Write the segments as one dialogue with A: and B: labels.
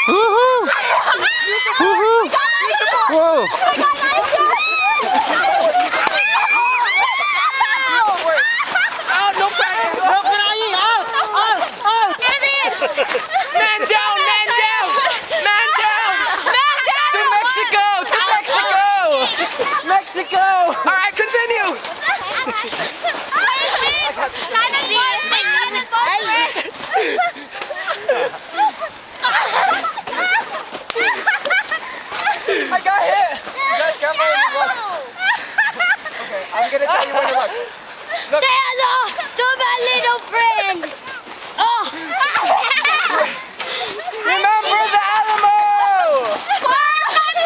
A: Woohoo! Woohoo! Whoa!
B: Man down! Man down! Man down! Man down! To Mexico! To Mexico! Mexico! All right, continue. I got hit. You guys careful when you look. Okay, I'm gonna tell you when to look. Look.
C: To my little friend. Oh.
B: Remember the Alamo!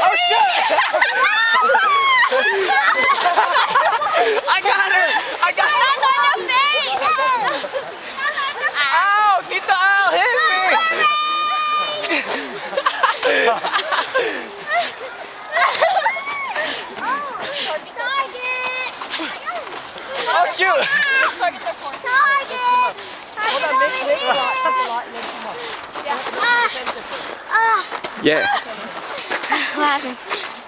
B: Oh shit! I got her! I got her!
C: On the face.
B: Ow! Tito Al, hit me! Oh shoot!
C: Target.
B: Hold on, make a lot and then come up.
A: Yeah.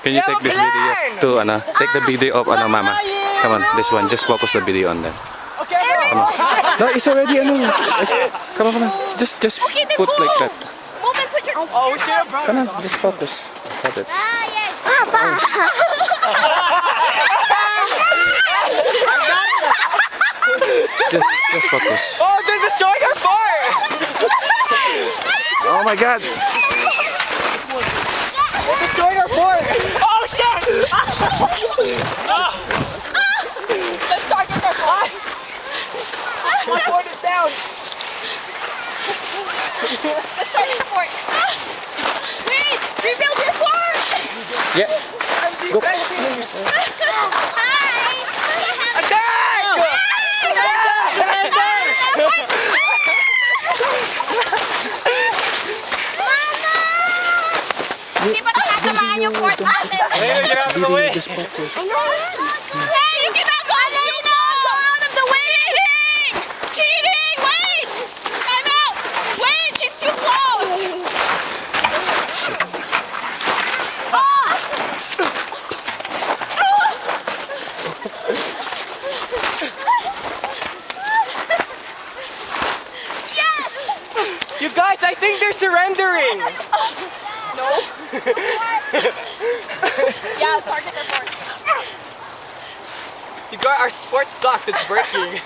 A: Can you take this video to take the video of Mama? Come on, this one. Just focus the video on them.
B: Okay,
A: Come on. No, it's already Come on. Just put like that.
B: Oh, we should have brought
A: Come on, just focus. Got it. Just focus.
B: Oh, they're destroying our fort!
A: Oh my God.
B: They're destroying our fort! Oh shit! Let's target our fort! My fort is down! Let's target the fort! Wait! Rebuild your fort!
A: Yeah. Go.
C: Hindi pa nakatamaan yung fort natin.
A: Video, just focus.
C: Hey, you cannot go out of the way. Cheating! Wait! I'm out! Wait, she's too close! Yes!
B: You guys, I think they're surrendering! No?
C: Yeah, target their fort.
B: You guys, our sport sucks, it's breaking.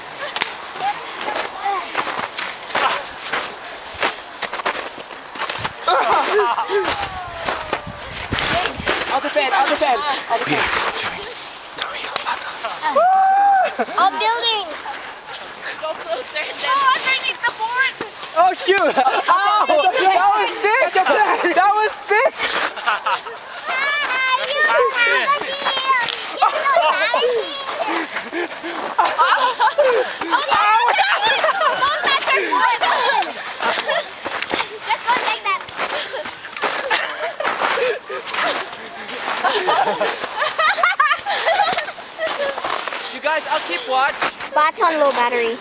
B: I'll defend.
C: Oh, building! Go closer. Oh, underneath the fort!
B: Oh shoot! Ow! That was thick! That was thick!
C: You don't have a shield! You don't have a shield! Don't touch your foot! Just go take that.
B: You guys, I'll keep watch.
C: Bats on low battery.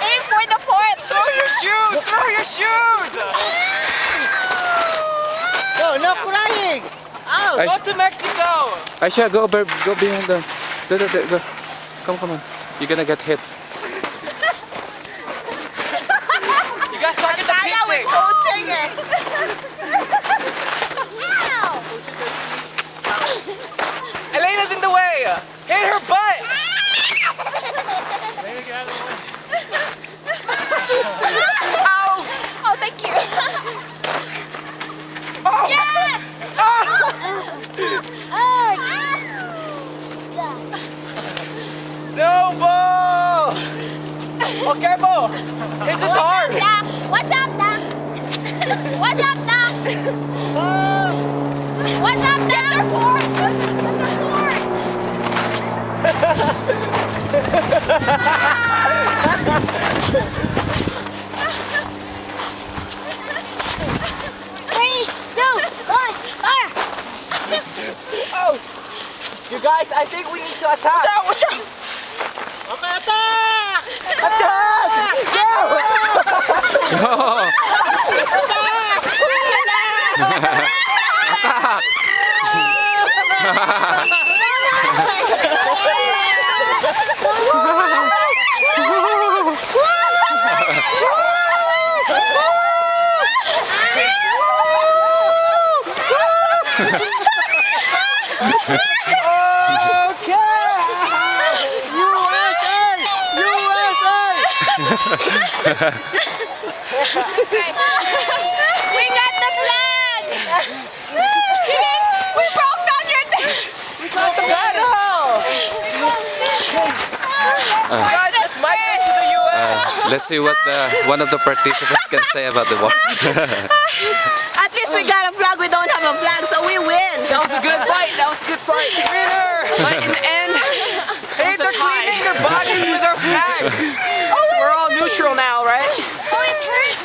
C: Aim for the fort!
B: Throw your shoes! Throw your shoes! No crying! Ow! Go to Mexico!
A: Aisha, go behind them. Go. Come on. You're gonna get hit.
B: You guys target the pink thing!
C: coaching it!
B: Elena's in the way! Hit her butt! Ow!
C: Oh, thank you.
B: Oh!
C: Yes!
B: Snowball! Oh, careful! This is hard!
C: What's up, Doc? What's up, Doc? What's up, Doc? Get their fort! Three, two, one, fire!
B: Oh! You guys, I think we need to attack. Watch out! Attack!
A: Go!
C: We got the flag! We broke down your thing!
B: We got the battle! God, this might go to the US!
A: Let's see what one of the participants can say about the war.
D: At least we got a flag. We don't have a flag, so we win.
B: That was a good fight. That was a good fight. Winner! But in the end, hey, they're cleaning their bodies with our flag. We're all neutral now, right?
C: Oh, it hurt.